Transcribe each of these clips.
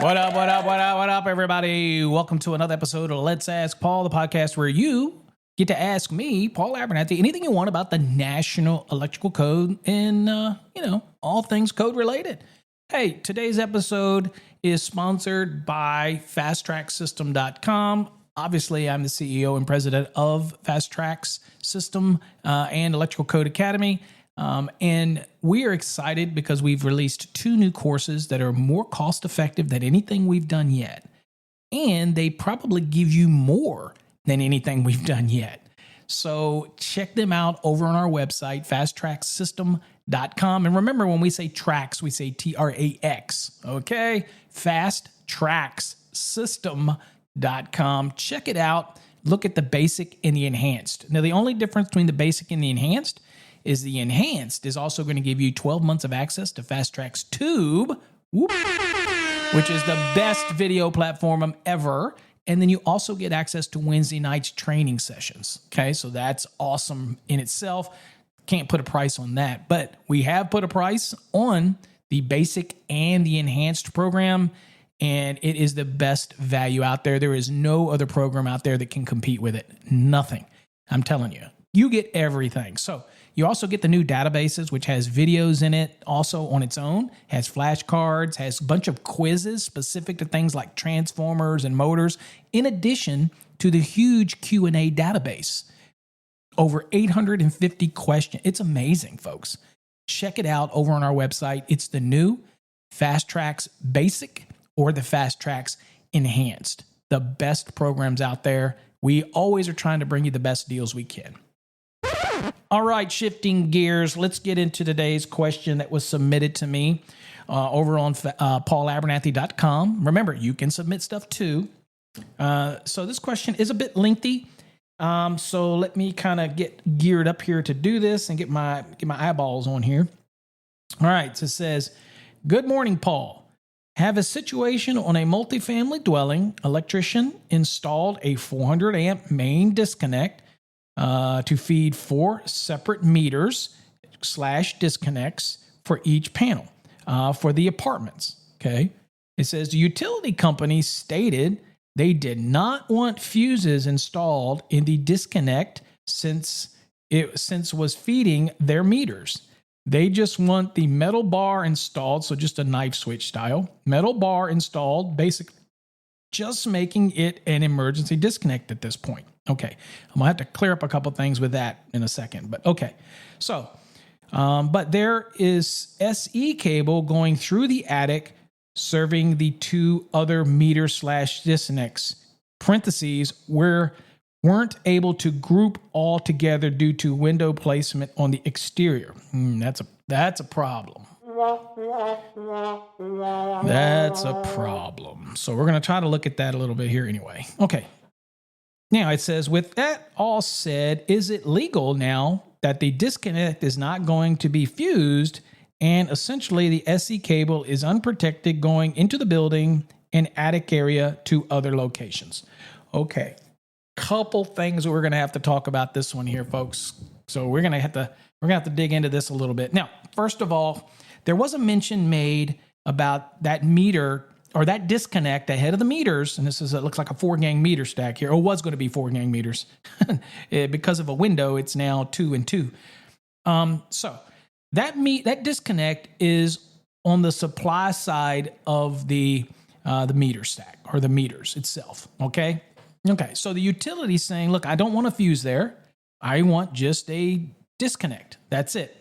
What up, what up, what up, what up, everybody? Welcome to another episode of Let's Ask Paul, the podcast where you get to ask me, Paul Abernathy, anything you want about the National Electrical Code and, all things code related. Hey, today's episode is sponsored by FastTrackSystem.com. Obviously, I'm the CEO and president of Fast Tracks System and Electrical Code Academy. And we are excited because we've released 2 new courses that are more cost effective than anything we've done yet. And they probably give you more than anything we've done yet. So check them out over on our website, fasttracksystem.com. And remember, when we say tracks, we say TRAX, okay? Fasttracksystem.com. Check it out. Look at the basic and the enhanced. Now, the only difference between the basic and the enhanced is the enhanced is also going to give you 12 months of access to Fast Tracks Tube, which is the best video platform ever. And then you also get access to Wednesday night's training sessions. Okay, so that's awesome in itself. Can't put a price on that, but we have put a price on the basic and the enhanced program, and it is the best value out there. There is no other program out there that can compete with it. Nothing. I'm telling you. You get everything. So you also get the new databases, which has videos in it also on its own, has flashcards, has a bunch of quizzes specific to things like transformers and motors, in addition to the huge Q&A database. Over 850 questions. It's amazing, folks. Check it out over on our website. It's the new Fast Tracks Basic or the Fast Tracks Enhanced. The best programs out there. We always are trying to bring you the best deals we can. All right, shifting gears, let's get into today's question that was submitted to me over on paulabernathy.com. Remember, you can submit stuff too. So this question is a bit lengthy. So let me kind of get geared up here to do this and get my eyeballs on here. All right, so it says, good morning, Paul. Have a situation on a multifamily dwelling. Electrician installed a 400 amp main disconnect to feed 4 separate meters / disconnects for each panel for the apartments. Okay. It says the utility company stated they did not want fuses installed in the disconnect since was feeding their meters. They just want the metal bar installed. So just a knife switch style metal bar installed, basically just making it an emergency disconnect at this point. Okay, I'm gonna have to clear up a couple things with that in a second, but okay. So, but there is SE cable going through the attic, serving the 2 other meter / disconnects, parentheses, weren't able to group all together due to window placement on the exterior. That's a problem. That's a problem. So we're going to try to look at that a little bit here anyway. Okay. Now it says, with that all said, is it legal now that the disconnect is not going to be fused and essentially the SE cable is unprotected going into the building and attic area to other locations? Okay. Couple things we're going to have to talk about this one here, folks. So we're going to have to dig into this a little bit. Now, first of all, there was a mention made about that meter or that disconnect ahead of the meters, and it looks like a 4-gang meter stack here, or was going to be 4-gang meters. Because of a window, it's now 2 and 2. So that disconnect is on the supply side of the meter stack or the meters itself. Okay. So the utility is saying, look, I don't want a fuse there. I want just a disconnect. That's it.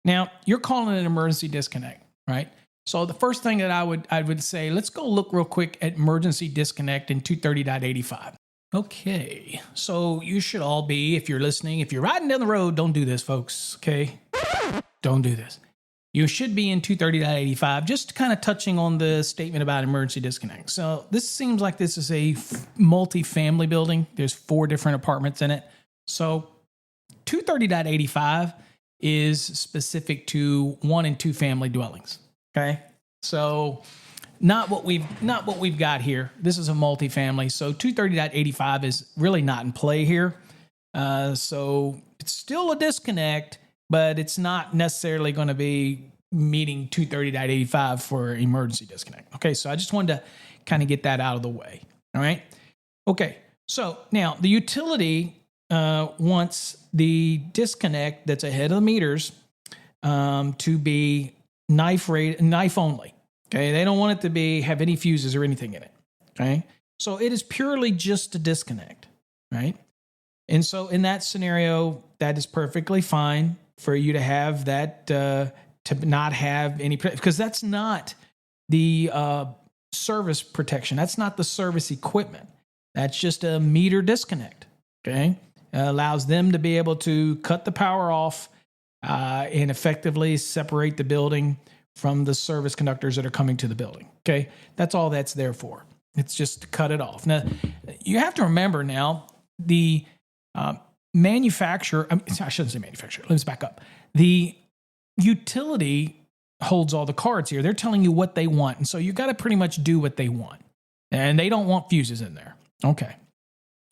Now you're calling it an emergency disconnect, right? So the first thing that I would say, let's go look real quick at emergency disconnect in 230.85. Okay, so you should all be, if you're listening, if you're riding down the road, don't do this, folks, okay? Don't do this. You should be in 230.85, just kind of touching on the statement about emergency disconnect. So this seems like this is a multifamily building. There's 4 different apartments in it. So 230.85 is specific to 1 and 2 family dwellings. Okay, so not what we've got here. This is a multifamily, so 230.85 is really not in play here. So it's still a disconnect, but it's not necessarily going to be meeting 230.85 for emergency disconnect. Okay, so I just wanted to kind of get that out of the way. All right. Okay, so now the utility wants the disconnect that's ahead of the meters to be knife only. Okay, they don't want it to have any fuses or anything in it. Okay, so it is purely just a disconnect, right? And so in that scenario, that is perfectly fine for you to have that to not have any, because that's not the service protection. That's not the service equipment. That's just a meter disconnect. Okay, allows them to be able to cut the power off and effectively separate the building from the service conductors that are coming to the building. Okay, that's all that's there for. It's just to cut it off. Now, you have to remember now, the manufacturer, I shouldn't say manufacturer, let's back up. The utility holds all the cards here. They're telling you what they want. And so you got to pretty much do what they want. And they don't want fuses in there. Okay,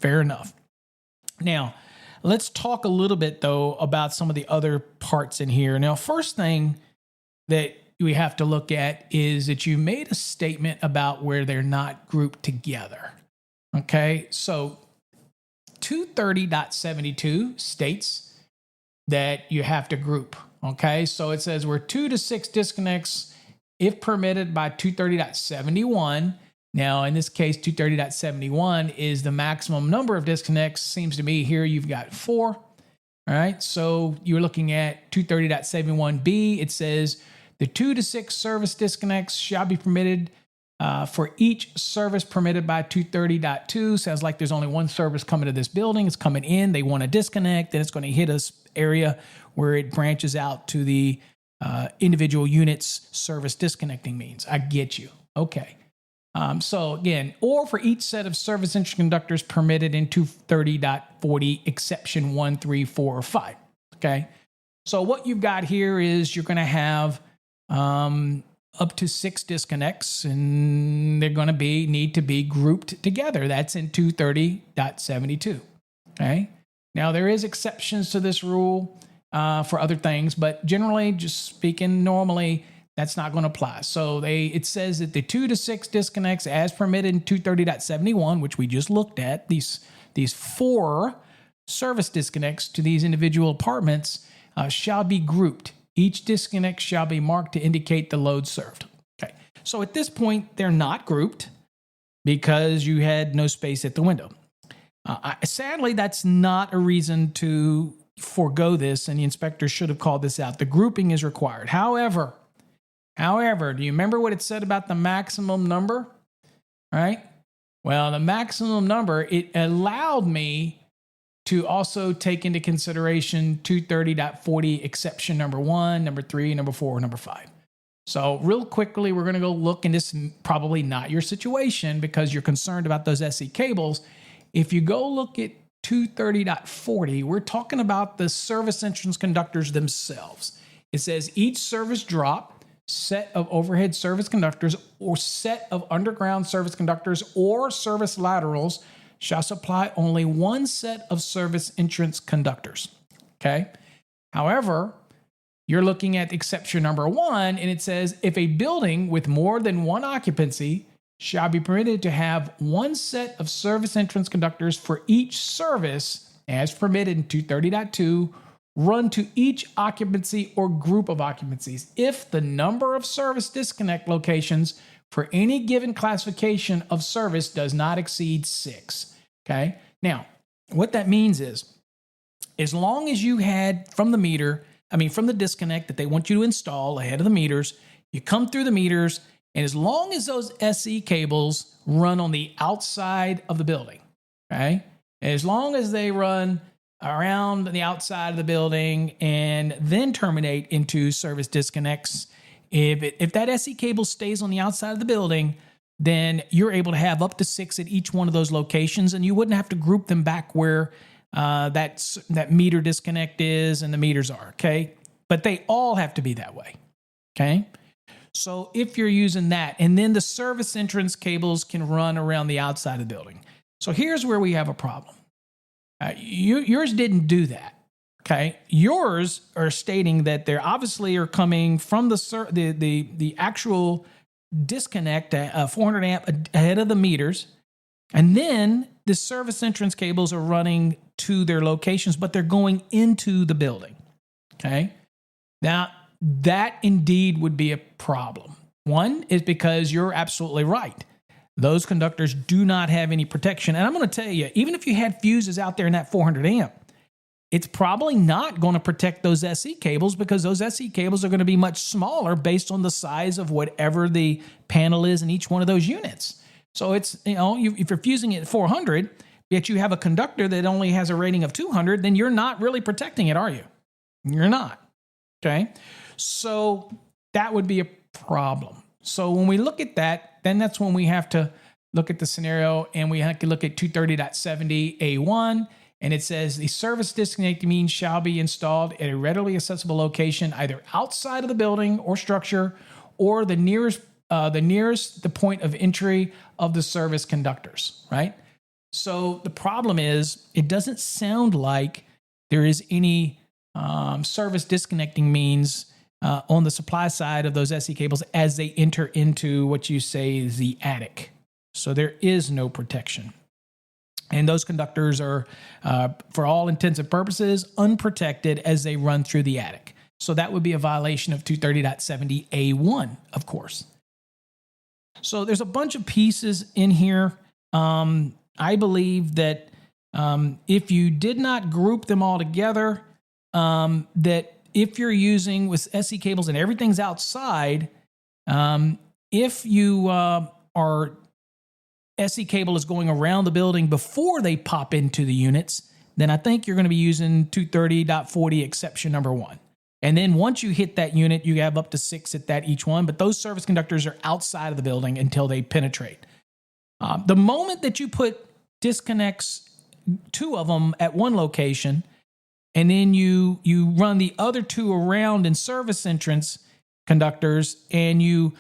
fair enough. Now, let's talk a little bit, though, about some of the other parts in here. Now, first thing that we have to look at is that you made a statement about where they're not grouped together. Okay, so 230.72 states that you have to group. Okay, so it says we're 2 to 6 disconnects if permitted by 230.71. Now, in this case, 230.71 is the maximum number of disconnects. Seems to me here you've got 4. All right, so you're looking at 230.71b. It says the 2 to 6 service disconnects shall be permitted for each service permitted by 230.2. Sounds like there's only one service coming to this building. It's coming in. They want to disconnect. Then it's going to hit us area where it branches out to the individual units service disconnecting means. I get you. Okay. So again, or for each set of service interconductors permitted in 230.40, exception 1, 3, 4, or 5. Okay. So what you've got here is you're going to have up to 6 disconnects, and they're going to need to be grouped together. That's in 230.72. Okay. Now there is exceptions to this rule for other things, but generally, just speaking, normally that's not going to apply. So it says that the 2 to 6 disconnects as permitted in 230.71, which we just looked at, these 4 service disconnects to these individual apartments shall be grouped. Each disconnect shall be marked to indicate the load served. Okay. So at this point, they're not grouped because you had no space at the window. Sadly, that's not a reason to forego this, and the inspector should have called this out. The grouping is required. However, do you remember what it said about the maximum number? All right. Well, the maximum number, it allowed me to also take into consideration 230.40 exception number 1, number 3, number 4, number 5. So real quickly, we're going to go look, and this is probably not your situation because you're concerned about those SE cables. If you go look at 230.40, we're talking about the service entrance conductors themselves. It says each service drop, set of overhead service conductors, or set of underground service conductors or service laterals shall supply only one set of service entrance conductors. Okay. However, you're looking at exception number 1, and it says if a building with more than one occupancy shall be permitted to have one set of service entrance conductors for each service as permitted in 230.2, run to each occupancy or group of occupancies if the number of service disconnect locations for any given classification of service does not exceed 6. Okay. Now, what that means is, as long as you had from the disconnect that they want you to install ahead of the meters, you come through the meters, and as long as those SE cables run on the outside of the building, okay, as long as they run around the outside of the building and then terminate into service disconnects, if that SE cable stays on the outside of the building, then you're able to have up to 6 at each one of those locations, and you wouldn't have to group them back where that meter disconnect is and the meters are, okay? But they all have to be that way, okay? So if you're using that, and then the service entrance cables can run around the outside of the building. So here's where we have a problem. Yours didn't do that, Okay, yours are stating that they obviously are coming from the actual disconnect at 400 amp ahead of the meters, and then the service entrance cables are running to their locations, but they're going into the building. Okay, now that indeed would be a problem. One is because you're absolutely right. Those conductors do not have any protection, and I'm going to tell you, even if you had fuses out there in that 400 amp. It's probably not going to protect those SE cables because those SE cables are going to be much smaller based on the size of whatever the panel is in each one of those units. So it's, if you're fusing it at 400, yet you have a conductor that only has a rating of 200, then you're not really protecting it, are you? You're not. Okay. So that would be a problem. So when we look at that, then that's when we have to look at the scenario, and we have to look at 230.70A1. And it says the service disconnecting means shall be installed at a readily accessible location, either outside of the building or structure, or the nearest the point of entry of the service conductors. Right. So the problem is, it doesn't sound like there is any service disconnecting means on the supply side of those SE cables as they enter into what you say is the attic. So there is no protection. And those conductors are, for all intents and purposes, unprotected as they run through the attic. So that would be a violation of 230.70A1, of course. So there's a bunch of pieces in here. I believe that if you did not group them all together, that if you're using with SE cables and everything's outside, if you are SE cable is going around the building before they pop into the units, then I think you're going to be using 230.40 exception number 1. And then once you hit that unit, you have up to 6 at that each one. But those service conductors are outside of the building until they penetrate. The moment that you put disconnects, 2 of them at one location, and then you run the other 2 around in service entrance conductors, and you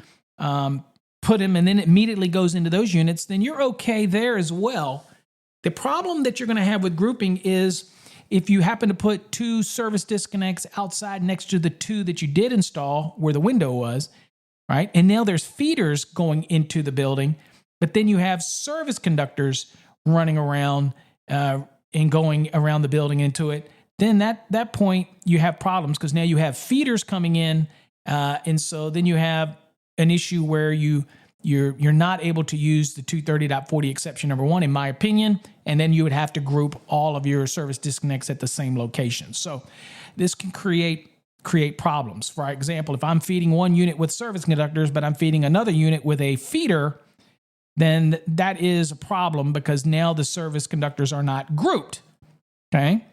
put them, and then it immediately goes into those units, then you're okay there as well. The problem that you're going to have with grouping is if you happen to put 2 service disconnects outside next to the 2 that you did install where the window was, right? And now there's feeders going into the building, but then you have service conductors running around and going around the building into it. Then that point you have problems because now you have feeders coming in, and so then you have an issue where you're not able to use the 230.40 exception number 1, in my opinion, and then you would have to group all of your service disconnects at the same location. So this can create problems. For example, if I'm feeding one unit with service conductors, but I'm feeding another unit with a feeder, then that is a problem because now the service conductors are not grouped. Okay?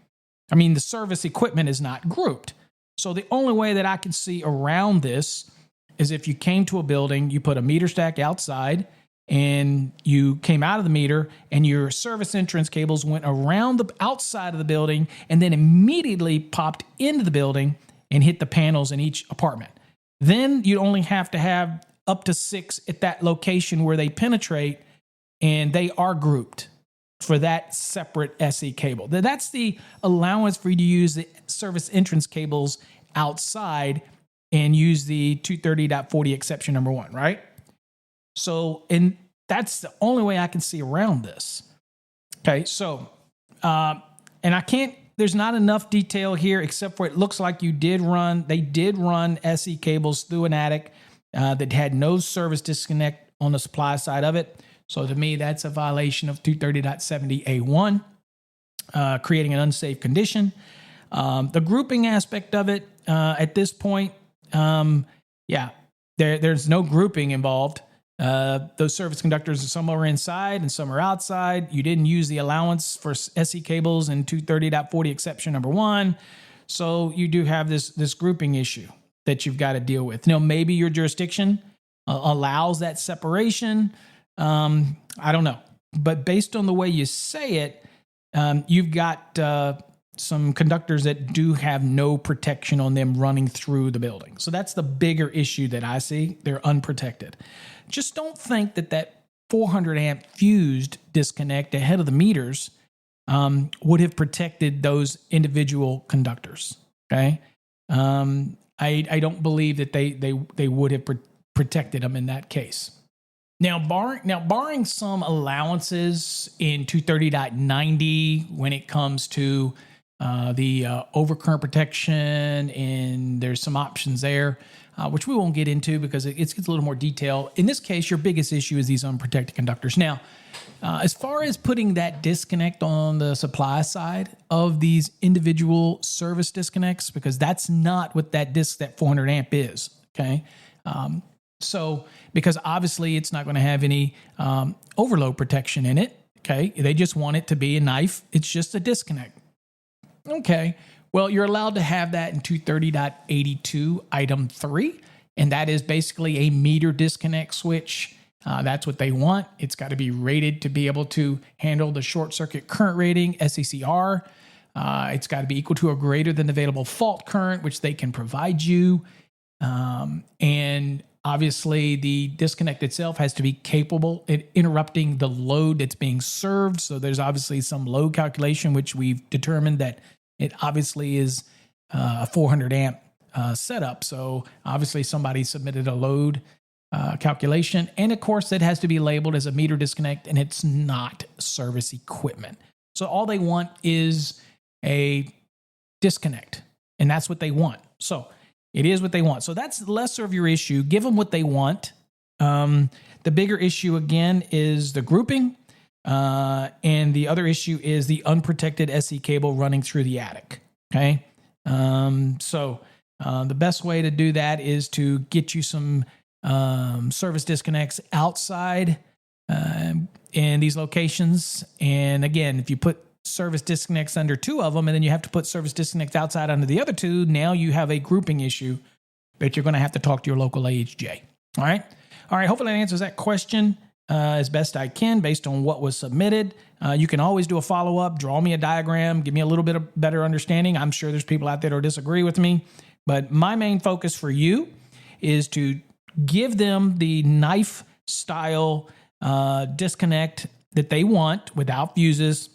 I mean, the service equipment is not grouped. So the only way that I can see around this is if you came to a building, you put a meter stack outside, and you came out of the meter, and your service entrance cables went around the outside of the building and then immediately popped into the building and hit the panels in each apartment. Then you only have to have up to 6 at that location where they penetrate, and they are grouped for that separate SE cable. That's the allowance for you to use the service entrance cables outside and use the 230.40 exception number 1, right? So, and that's the only way I can see around this. Okay, so, and I can't, there's not enough detail here except for it looks like they did run SE cables through an attic that had no service disconnect on the supply side of it. So to me, that's a violation of 230.70A1, creating an unsafe condition. The grouping aspect of it at this point, there's no grouping involved. Those service conductors, some are inside and some are outside. You didn't use the allowance for SE cables in 230.40 exception number 1. So you do have this grouping issue that you've got to deal with. Now, maybe your jurisdiction allows that separation. I don't know. But based on the way you say it, you've got some conductors that do have no protection on them running through the building. So that's the bigger issue that I see. They're unprotected. Just don't think that 400 amp fused disconnect ahead of the meters would have protected those individual conductors. Okay. I don't believe that they would have protected them in that case. Now, barring some allowances in 230.90 when it comes to the overcurrent protection, and there's some options there, which we won't get into because it gets a little more detail. In this case, your biggest issue is these unprotected conductors. Now, as far as putting that disconnect on the supply side of these individual service disconnects, because that's not what that 400 amp is, okay? So, because obviously it's not going to have any overload protection in it, okay? They just want it to be a knife. It's just a disconnect. Okay, well, you're allowed to have that in 230.82 item 3, and that is basically a meter disconnect switch. That's what they want. It's got to be rated to be able to handle the short circuit current rating, SCCR. It's got to be equal to or greater than the available fault current, which they can provide you. And obviously, the disconnect itself has to be capable at interrupting the load that's being served. So there's obviously some load calculation, which we've determined that it obviously is a 400 amp setup. So obviously somebody submitted a load calculation. And of course, it has to be labeled as a meter disconnect, and it's not service equipment. So all they want is a disconnect, and that's what they want. So it is what they want. So that's lesser of your issue. Give them what they want. The bigger issue, again, is the grouping. And the other issue is the unprotected SC cable running through the attic. Okay. So the best way to do that is to get you some service disconnects outside in these locations. And again, if you put service disconnects under 2 of them, and then you have to put service disconnects outside under the other 2, now you have a grouping issue that you're going to have to talk to your local AHJ. All right. Hopefully that answers that question as best I can based on what was submitted. You can always do a follow-up, draw me a diagram, give me a little bit of better understanding. I'm sure there's people out there that disagree with me, but my main focus for you is to give them the knife style disconnect that they want without fuses.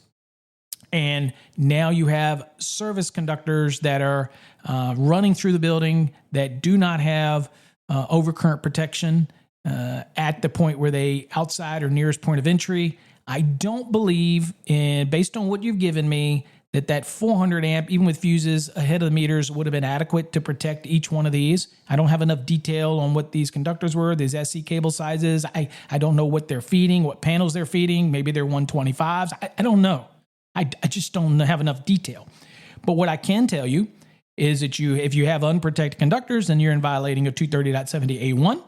And now you have service conductors that are running through the building that do not have overcurrent protection at the point where they outside or nearest point of entry. I don't believe, based on what you've given me, that 400 amp, even with fuses ahead of the meters, would have been adequate to protect each one of these. I don't have enough detail on what these conductors were, these SC cable sizes. I don't know what they're feeding, what panels they're feeding. Maybe they're 125s. I don't know. I just don't have enough detail. But what I can tell you is that if you have unprotected conductors, then you're in violating of 230.70A1.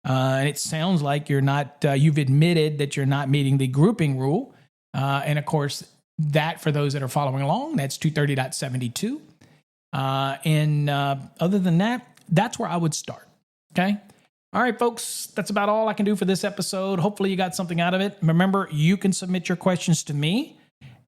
And it sounds like you're not, you've admitted that you're not meeting the grouping rule. And of course, that for those that are following along, that's 230.72. And other than that, that's where I would start. Okay. All right, folks, that's about all I can do for this episode. Hopefully you got something out of it. Remember, you can submit your questions to me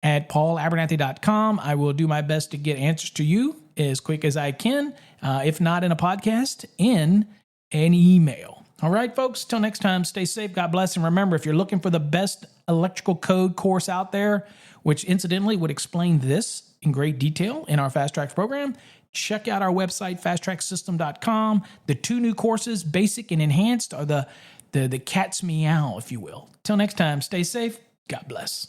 at paulabernathy.com. I will do my best to get answers to you as quick as I can. If not in a podcast, in an email. All right, folks, till next time, stay safe. God bless. And remember, if you're looking for the best electrical code course out there, which incidentally would explain this in great detail in our Fast Tracks program, check out our website, fasttracksystem.com. The 2 new courses, Basic and Enhanced, are the cat's meow, if you will. Till next time, stay safe. God bless.